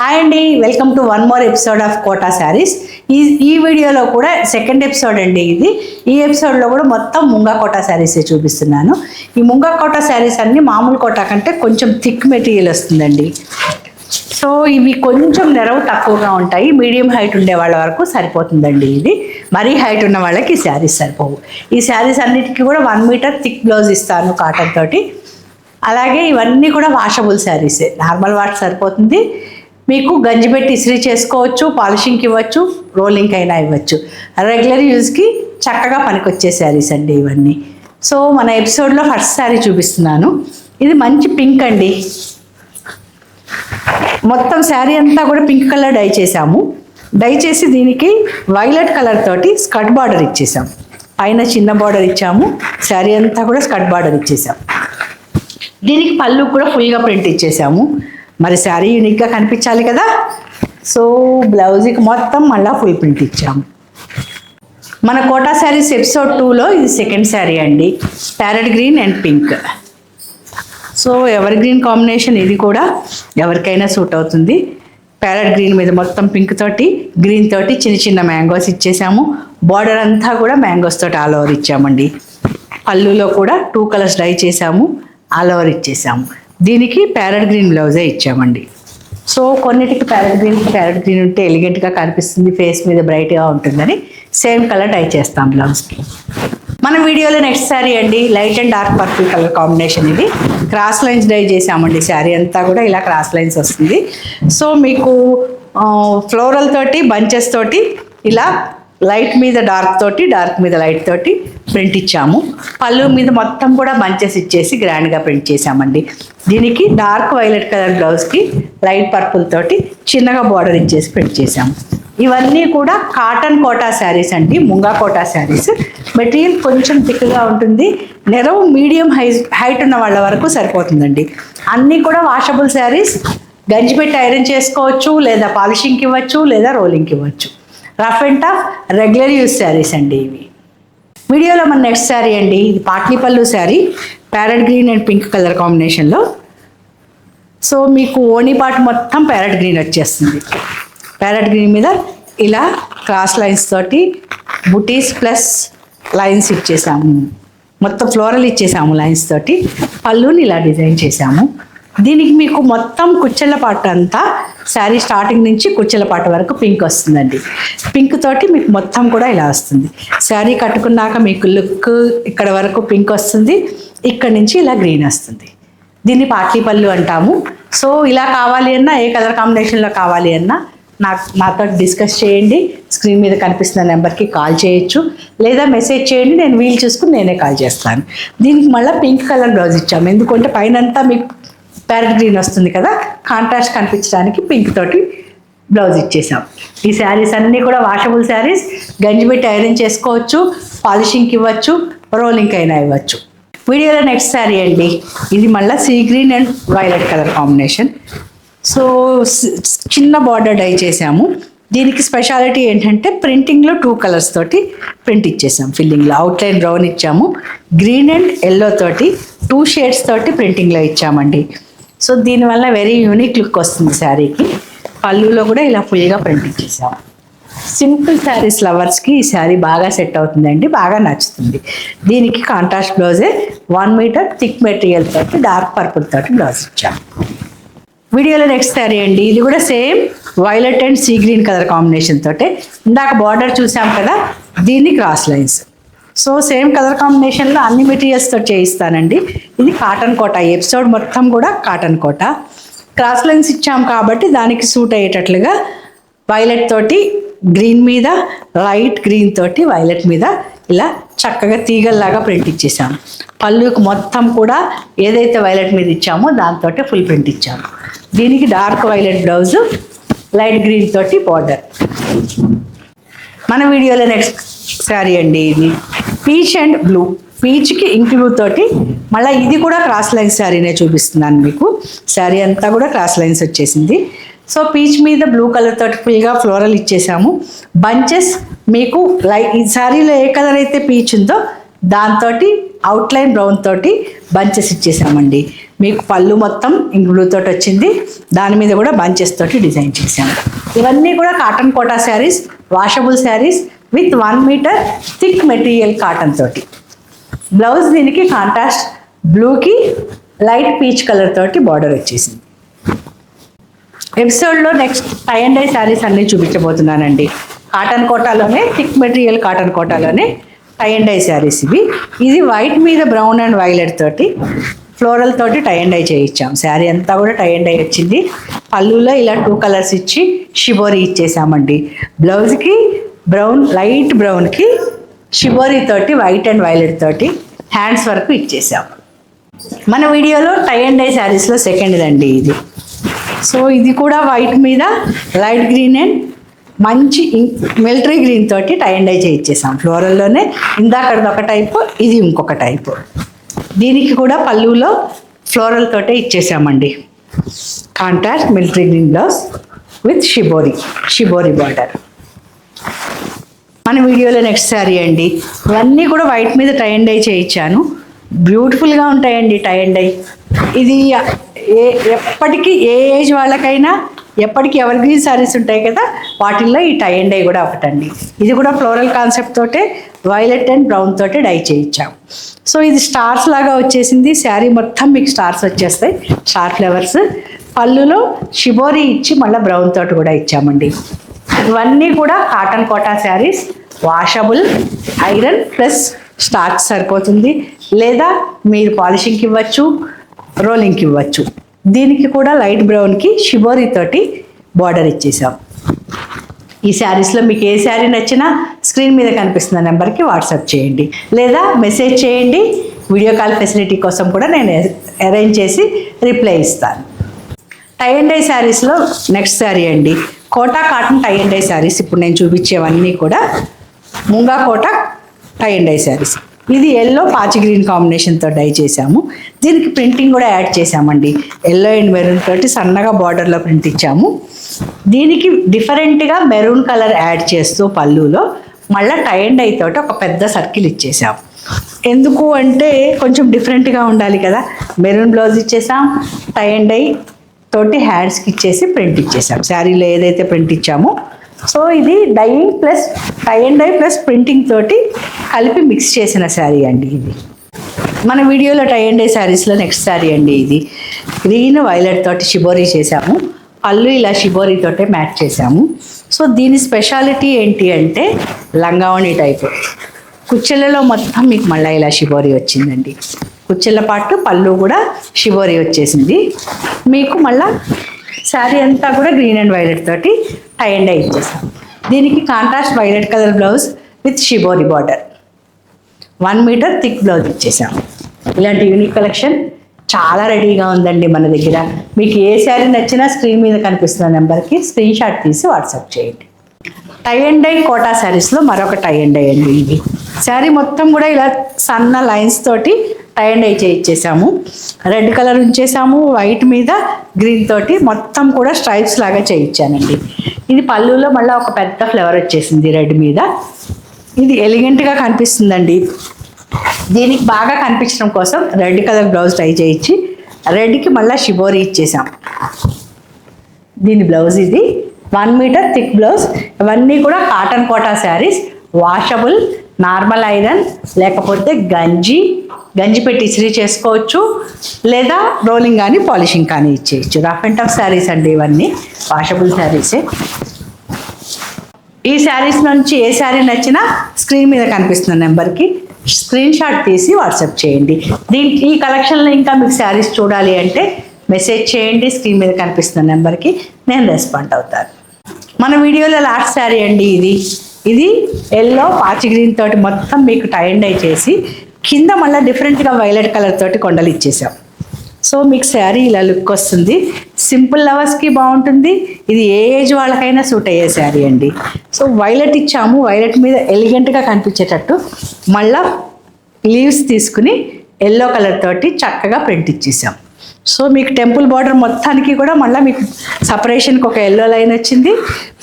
Hi అండి, welcome to one more episode of Kota saris. ఈ వీడియోలో కూడా సెకండ్ ఎపిసోడ్ అండి ఇది. ఈ ఎపిసోడ్లో కూడా మొత్తం ముంగా కోటా శారీసే చూపిస్తున్నాను. ఈ ముంగా కోటా శారీస్ అన్నీ మామూలు కోటా కంటే కొంచెం థిక్ మెటీరియల్ వస్తుందండి. సో ఇవి కొంచెం నెరవు తక్కువగా ఉంటాయి. మీడియం హైట్ ఉండే వాళ్ళ వరకు సరిపోతుందండి. ఇది మరీ హైట్ ఉన్న వాళ్ళకి ఈ శారీస్ సరిపోవు. ఈ శారీస్ అన్నిటికీ కూడా 1 మీటర్ థిక్ బ్లౌజ్ ఇస్తాను కాటన్ తోటి. అలాగే ఇవన్నీ కూడా వాషబుల్ శారీసే, నార్మల్ వాష్ సరిపోతుంది. మీకు గంజి పెట్టి ఇస్త్రీ చేసుకోవచ్చు, పాలిషింగ్కి ఇవ్వచ్చు, రోలింగ్కి అయినా ఇవ్వచ్చు. రెగ్యులర్ యూజ్కి చక్కగా పనికొచ్చే శారీస్ అండి ఇవన్నీ. సో మన ఎపిసోడ్లో ఫస్ట్ శారీ చూపిస్తున్నాను. ఇది మంచి పింక్ అండి. మొత్తం శారీ అంతా కూడా పింక్ కలర్ డై చేసాము. డై చేసి దీనికి వైలెట్ కలర్ తోటి స్కర్ట్ బార్డర్ ఇచ్చేసాం. పైన చిన్న బార్డర్ ఇచ్చాము, శారీ అంతా కూడా స్కర్ట్ బార్డర్ ఇచ్చేసాం. దీనికి పళ్ళు కూడా ఫుల్గా ప్రింట్ ఇచ్చేసాము. మరి శారీ యూనిక్గా కనిపించాలి కదా. సో బ్లౌజ్కి మొత్తం మళ్ళీ ఫుల్ ప్రింట్ ఇచ్చాము. మన కోటా శారీస్ ఎపిసోడ్ 2లో ఇది సెకండ్ శారీ అండి. Parrot green and pink. So ever green combination, ఇది కూడా ఎవరికైనా సూట్ అవుతుంది. ప్యారెట్ గ్రీన్ మీద మొత్తం పింక్ తోటి గ్రీన్ తోటి చిన్న చిన్న మ్యాంగోస్ ఇచ్చేసాము. బార్డర్ అంతా కూడా మ్యాంగోస్ తోటి ఆల్ ఓవర్ ఇచ్చామండి. పళ్ళులో కూడా 2 కలర్స్ డై చేసాము, ఆల్ ఓవర్ ఇచ్చేసాము. దీనికి ప్యారెట్ గ్రీన్ బ్లౌజే ఇచ్చామండి. సో కొన్నిటికి ప్యారెట్ గ్రీన్ ఉంటే ఎలిగెంట్గా కనిపిస్తుంది, ఫేస్ మీద బ్రైట్గా ఉంటుందని సేమ్ కలర్ డై చేస్తాం బ్లౌజ్కి. మన వీడియోలో నెక్స్ట్ శారీ అండి, light and dark purple colour combination. ఇది క్రాస్ లైన్స్ డై చేసామండి. శారీ అంతా కూడా ఇలా క్రాస్ లైన్స్ వస్తుంది. సో మీకు ఫ్లోరల్ తోటి బంచెస్ తోటి ఇలా లైట్ మీద డార్క్ తోటి, డార్క్ మీద లైట్ తోటి ప్రింట్ ఇచ్చాము. పళ్ళు మీద మొత్తం కూడా బంచెస్ ఇచ్చేసి గ్రాండ్గా ప్రింట్ చేసామండి. దీనికి డార్క్ వైలెట్ కలర్ బ్లౌజ్కి లైట్ పర్పుల్ తోటి చిన్నగా బార్డర్ ఇచ్చేసి ప్రింట్ చేసాము. ఇవన్నీ కూడా కాటన్ కోటా శారీస్ అండి, ముంగా కోటా శారీస్. మెటీరియల్ కొంచెం థిక్గా ఉంటుంది. నెరవు మీడియం హైట్ ఉన్న వాళ్ళ వరకు సరిపోతుందండి. అన్నీ కూడా వాషబుల్ శారీస్. గంజి పెట్టి ఐరన్ చేసుకోవచ్చు, లేదా పాలిషింగ్కి ఇవ్వచ్చు, లేదా రోలింగ్కి ఇవ్వచ్చు. Rough and tough regular use saris అండి ఇవి. వీడియోలో మన నెక్స్ట్ శారీ అండి, ఇది పాట్లీ పళ్ళు sari, parrot green and pink colour కాంబినేషన్లో. సో మీకు ఓణి పార్ట్ మొత్తం ప్యారెట్ గ్రీన్ వచ్చేస్తుంది. ప్యారెట్ గ్రీన్ మీద ఇలా క్రాస్ లైన్స్ తోటి బుటీస్ ప్లస్ లైన్స్ ఇచ్చేసాము. మొత్తం ఫ్లోరల్ ఇచ్చేసాము లైన్స్ తోటి. పళ్ళుని ఇలా డిజైన్ చేసాము. దీనికి మీకు మొత్తం కుచ్చెల పాట అంతా శారీ స్టార్టింగ్ నుంచి కుచ్చెల పాట వరకు పింక్ వస్తుందండి. పింక్ తోటి మీకు మొత్తం కూడా ఇలా వస్తుంది. శారీ కట్టుకున్నాక మీకు లుక్ ఇక్కడ వరకు పింక్ వస్తుంది, ఇక్కడ నుంచి ఇలా గ్రీన్ వస్తుంది. దీన్ని పాట్లీ పళ్ళు అంటాము. సో ఇలా కావాలి అన్నా, ఏ కలర్ కాంబినేషన్లో కావాలి అన్నా నాతో డిస్కస్ చేయండి. స్క్రీన్ మీద కనిపిస్తున్న నెంబర్కి కాల్ చేయొచ్చు, లేదా మెసేజ్ చేయండి. నేను వీలు చూసుకుని నేనే కాల్ చేస్తాను. దీనికి మళ్ళీ పింక్ కలర్ బ్లౌజ్ ఇచ్చాము. ఎందుకంటే పైనంతా మీకు ప్యారెట్ గ్రీన్ వస్తుంది కదా, కాంట్రాస్ట్ కనిపించడానికి పింక్ తోటి బ్లౌజ్ ఇచ్చేసాం. ఈ శారీస్ అన్నీ కూడా వాషబుల్ శారీస్. గంజి పెట్టి ఐరన్ చేసుకోవచ్చు, పాలిషింగ్కి ఇవ్వచ్చు, రోలింగ్కి అయినా ఇవ్వచ్చు. వీడియోలో నెక్స్ట్ శారీ అండి, ఇది మళ్ళీ sea green and violet colour combination. So చిన్న బార్డర్ డై చేసాము. దీనికి స్పెషాలిటీ ఏంటంటే ప్రింటింగ్లో 2 కలర్స్ తోటి ప్రింట్ ఇచ్చేసాం. ఫిల్లింగ్లో అవుట్లైన్ బ్రౌన్ ఇచ్చాము, గ్రీన్ అండ్ ఎల్లో తోటి 2 షేడ్స్ తోటి ప్రింటింగ్లో ఇచ్చామండి. సో దీనివల్ల వెరీ యూనిక్ లుక్ వస్తుంది శారీకి. పళ్ళులో కూడా ఇలా ఫుల్గా ప్రింట్ ఇచ్చేసాము. సింపుల్ శారీస్ లవర్స్కి ఈ శారీ బాగా సెట్ అవుతుందండి, బాగా నచ్చుతుంది. దీనికి కాంట్రాస్ట్ బ్లౌజే 1 మీటర్ థిక్ మెటీరియల్ తోటి డార్క్ పర్పుల్ తోటి బ్లౌజ్ ఇచ్చాము. వీడియోలో నెక్స్ట్ శారీ అండి, ఇది కూడా same violet and sea green colour combination తోటే. ఇందాక బార్డర్ చూసాం కదా, దీన్ని cross lines. So same colour కాంబినేషన్లో అన్ని మెటీరియల్స్తో చేయిస్తానండి. ఇది కాటన్ కోటా, ఎపిసోడ్ మొత్తం కూడా కాటన్ కోటా. క్రాస్ లైన్స్ ఇచ్చాం కాబట్టి దానికి సూట్ అయ్యేటట్లుగా వైలెట్ తోటి గ్రీన్ మీద, లైట్ గ్రీన్ తోటి వైలెట్ మీద ఇలా చక్కగా తీగల్లాగా ప్రింట్ ఇచ్చేసాము. పళ్ళుకి మొత్తం కూడా ఏదైతే వైలెట్ మీద ఇచ్చామో దాంతో ఫుల్ ప్రింట్ ఇచ్చాము. దీనికి dark violet blouse, light green తోటి బార్డర్. మన వీడియోలో నెక్స్ట్ శారీ అండి, ఇది పీచ్ అండ్ బ్లూ. పీచ్కి ఇంక్ బ్లూ తోటి మళ్ళీ ఇది కూడా క్రాస్ లైన్స్ శారీనే చూపిస్తున్నాను మీకు. శారీ అంతా కూడా క్రాస్ లైన్స్ వచ్చేసింది. సో పీచ్ మీద బ్లూ కలర్ తోటి ఫుల్గా ఫ్లోరల్ ఇచ్చేసాము. బంచెస్ మీకు ఈ శారీలో ఏ కలర్ అయితే పీచ్ ఉందో దాంతో అవుట్లైన్ బ్రౌన్ తోటి బంచెస్ ఇచ్చేసామండి. మీకు పళ్ళు మొత్తం ఇంక్ బ్లూ తోటి వచ్చింది, దాని మీద కూడా బంచెస్ తోటి డిజైన్ చేశాను. ఇవన్నీ కూడా cotton Kota saris, washable saris with 1 metre thick material cotton తోటి. బ్లౌజ్ దీనికి కాంట్రాస్ట్ బ్లూకి లైట్ పీచ్ కలర్ తోటి బార్డర్ వచ్చేసింది. ఎపిసోడ్లో next tie and dye saris అన్నీ చూపించబోతున్నానండి. కాటన్ కోటాలోనే థిక్ మెటీరియల్ కాటన్ కోటాలోనే టై అండ్ డై శారీస్ ఇవి. ఇది వైట్ మీద బ్రౌన్ అండ్ వైలెట్ తోటి ఫ్లోరల్ తోటి టై అండ్ డై చేయించాం. శారీ అంతా కూడా టై అండ్ డై వచ్చింది. పళ్ళులో ఇలా 2 కలర్స్ ఇచ్చి షిబోరి ఇచ్చేసామండి. బ్లౌజ్కి బ్రౌన్ లైట్ బ్రౌన్కి షిబోరి తోటి వైట్ అండ్ వైలెట్ తోటి హ్యాండ్స్ వరకు ఇచ్చేసాం. మన వీడియోలో టై అండ్ డై శారీస్లో సెకండ్ అండి ఇది. సో ఇది కూడా వైట్ మీద లైట్ గ్రీన్ అండ్ మంచి మిలిటరీ గ్రీన్ తోటి టై అండ్ డై చేయించేసాం. ఫ్లోరల్లోనే ఇందాకది ఒక టైపు, ఇది ఇంకొక టైపు. దీనికి కూడా పళ్ళులో ఫ్లోరల్ తోటే ఇచ్చేసామండి. Contrast military green blouse with shibori border. మన వీడియోలో నెక్స్ట్ శారీ అండి. ఇవన్నీ కూడా వైట్ మీద టై అండ్ డై చేయించాను. బ్యూటిఫుల్గా ఉంటాయండి టై అండ్ డై. ఇది ఎప్పటికీ ఏ ఏజ్ వాళ్ళకైనా ఎప్పటికీ ఎవర్ గ్రీన్ శారీస్ ఉంటాయి కదా, వాటిల్లో ఈ టై అండ్ డై కూడా ఒకటండి. ఇది కూడా ఫ్లోరల్ కాన్సెప్ట్ తోటే వైలెట్ అండ్ బ్రౌన్ తోటే డై చేయించాం. సో ఇది స్టార్స్ లాగా వచ్చేసింది. శారీ మొత్తం మీకు స్టార్స్ వచ్చేస్తాయి, స్టార్ ఫ్లవర్స్. పళ్ళులో షిబోరి ఇచ్చి మళ్ళీ బ్రౌన్ తోటి కూడా ఇచ్చామండి. ఇవన్నీ కూడా cotton Kota saris, washable, iron plus starch సరిపోతుంది, లేదా మీరు పాలిషింగ్కి ఇవ్వచ్చు, రోలింగ్కి ఇవ్వచ్చు. దీనికి కూడా లైట్ బ్రౌన్కి షిబోరి తోటి బార్డర్ ఇచ్చేసాం. ఈ శారీస్లో మీకు ఏ శారీ నచ్చినా స్క్రీన్ మీద కనిపిస్తున్న నెంబర్కి వాట్సాప్ చేయండి, లేదా మెసేజ్ చేయండి. వీడియో కాల్ ఫెసిలిటీ కోసం కూడా నేను అరేంజ్ చేసి రిప్లై ఇస్తాను. టై అండ్ డై శారీస్లో నెక్స్ట్ శారీ అండి. Kota cotton tie and dye saris. ఇప్పుడు నేను చూపించేవన్నీ కూడా Munga Kota tie and dye saris. ఇది ఎల్లో పాచి గ్రీన్ కాంబినేషన్తో డై చేసాము. దీనికి ప్రింటింగ్ కూడా యాడ్ చేసామండి. ఎల్లో అండ్ మెరూన్ తోటి సన్నగా బార్డర్లో ప్రింట్ ఇచ్చాము. దీనికి డిఫరెంట్గా మెరూన్ కలర్ యాడ్ చేస్తూ పళ్ళులో మళ్ళీ టై అండ్ డై తోటి ఒక పెద్ద సర్కిల్ ఇచ్చేసాము. ఎందుకు అంటే కొంచెం డిఫరెంట్గా ఉండాలి కదా. మెరూన్ బ్లౌజ్ ఇచ్చేసాం, టై అండ్ డై తోటి హ్యాండ్స్కి ఇచ్చేసి ప్రింట్ ఇచ్చేసాం. శారీలో ఏదైతే ప్రింట్ ఇచ్చామో. సో ఇది dyeing plus tie and dye plus printing తోటి కలిపి మిక్స్ చేసిన శారీ అండి ఇది. మన వీడియోలో టై అండ్ డై శారీస్లో నెక్స్ట్ శారీ అండి. ఇది గ్రీన్ వైలెట్ తోటి షిబోరి చేసాము. పళ్ళు ఇలా షిబోరి తోటే మ్యాచ్ చేసాము. సో దీని స్పెషాలిటీ ఏంటి అంటే లంగావణి టైపు. కుచ్చెలలో మొత్తం మీకు మళ్ళీ ఇలా షిబోరి వచ్చిందండి. కుచ్చెల పాటు పళ్ళు కూడా షిబోరి వచ్చేసింది. మీకు మళ్ళీ శారీ అంతా కూడా గ్రీన్ అండ్ వైలెట్ తోటి టై అండ్ డై ఇచ్చేసాం. దీనికి contrast violet colour blouse with shibori border, 1 metre thick blouse ఇచ్చేసాం. ఇలాంటి యూనిక్ కలెక్షన్ చాలా రెడీగా ఉందండి మన దగ్గర. మీకు ఏ శారీ నచ్చినా స్క్రీన్ మీద కనిపిస్తున్న నెంబర్కి స్క్రీన్ షాట్ తీసి వాట్సాప్ చేయండి. టై అండ్ డై కోటా శారీస్లో మరొక టై అండ్ డై అండి. ఇది శారీ మొత్తం కూడా ఇలా సన్న లైన్స్ తోటి టై అండ్ డై చేయించేసాము. రెడ్ కలర్ ఉంచేసాము, వైట్ మీద గ్రీన్ తోటి మొత్తం కూడా స్ట్రైప్స్ లాగా చేయించానండి. ఇది పళ్ళులో మళ్ళీ ఒక పెద్ద ఫ్లవర్ వచ్చేసింది రెడ్ మీద. ఇది ఎలిగెంట్గా కనిపిస్తుందండి. దీనికి బాగా కనిపించడం కోసం రెడ్ కలర్ బ్లౌజ్ ట్రై చేయించి రెడ్కి మళ్ళీ షిబోరి ఇచ్చేసాం. దీని బ్లౌజ్ ఇది 1 మీటర్ థిక్ బ్లౌజ్. ఇవన్నీ కూడా cotton Kota saris, washable, normal iron లేకపోతే గంజి పెట్టి ఇస్త్రీ చేసుకోవచ్చు, లేదా రోలింగ్ కానీ పాలిషింగ్ కానీ ఇచ్చేయచ్చు. రఫ్ అండ్ టఫ్ శారీస్ అండి ఇవన్నీ, వాషబుల్ శారీసే. ఈ శారీస్ నుంచి ఏ శారీ నచ్చినా స్క్రీన్ మీద కనిపిస్తున్న నెంబర్కి స్క్రీన్ షాట్ తీసి వాట్సాప్ చేయండి. ఈ కలెక్షన్లో ఇంకా మీకు శారీస్ చూడాలి అంటే మెసేజ్ చేయండి. స్క్రీన్ మీద కనిపిస్తున్న నెంబర్కి నేను రెస్పాండ్ అవుతాను. మన వీడియోలో లాస్ట్ శారీ అండి. ఇది ఎల్లో పాచి గ్రీన్ తోటి మొత్తం మీకు టై అండ్ డై చేసి కింద మళ్ళీ డిఫరెంట్గా వైలెట్ కలర్ తోటి కొండలు ఇచ్చేసాం. సో మీకు శారీ ఇలా లుక్ వస్తుంది. సింపుల్ లవర్స్కి బాగుంటుంది. ఇది ఏ ఏజ్ వాళ్ళకైనా సూట్ అయ్యే శారీ అండి. సో వైలెట్ ఇచ్చాము. వైలెట్ మీద ఎలిగెంట్గా కనిపించేటట్టు మళ్ళీ లీవ్స్ తీసుకుని ఎల్లో కలర్ తోటి చక్కగా ప్రింట్ ఇచ్చేసాం. సో మీకు టెంపుల్ బార్డర్ మొత్తానికి కూడా మళ్ళీ మీకు సపరేషన్కి ఒక ఎల్లో లైన్ వచ్చింది,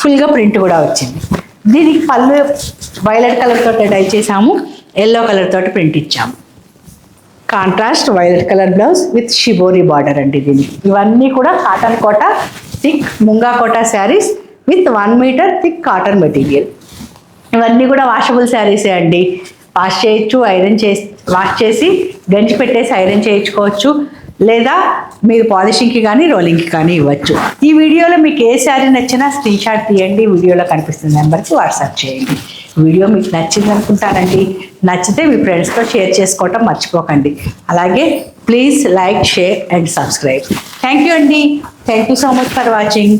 ఫుల్గా ప్రింట్ కూడా వచ్చింది. దీనికి పళ్ళు వైలెట్ కలర్ తోటి డై చేసాము, ఎల్లో కలర్ తోటి ప్రింట్ ఇచ్చాము. Contrast violet colour blouse with shibori border అండి దీనికి. ఇవన్నీ కూడా cotton Kota thick Munga Kota saris with 1 metre thick cotton material. ఇవన్నీ కూడా వాషబుల్ శారీసే అండి. వాష్ చేయొచ్చు, వాష్ చేసి గంజి పెట్టేసి ఐరన్ చేయించుకోవచ్చు, లేదా మీరు పాలిషింగ్కి కానీ రోలింగ్కి కానీ ఇవ్వచ్చు. ఈ వీడియోలో మీకు ఏ శారీ నచ్చినా స్క్రీన్ షాట్ తీయండి, వీడియోలో కనిపిస్తున్న నెంబర్కి వాట్సాప్ చేయండి. వీడియో మీకు నచ్చింది అనుకుంటానండి. నచ్చితే మీ ఫ్రెండ్స్తో షేర్ చేసుకోవటం మర్చిపోకండి. అలాగే please like, share and subscribe. Thank you అండి. Thank you so much for watching.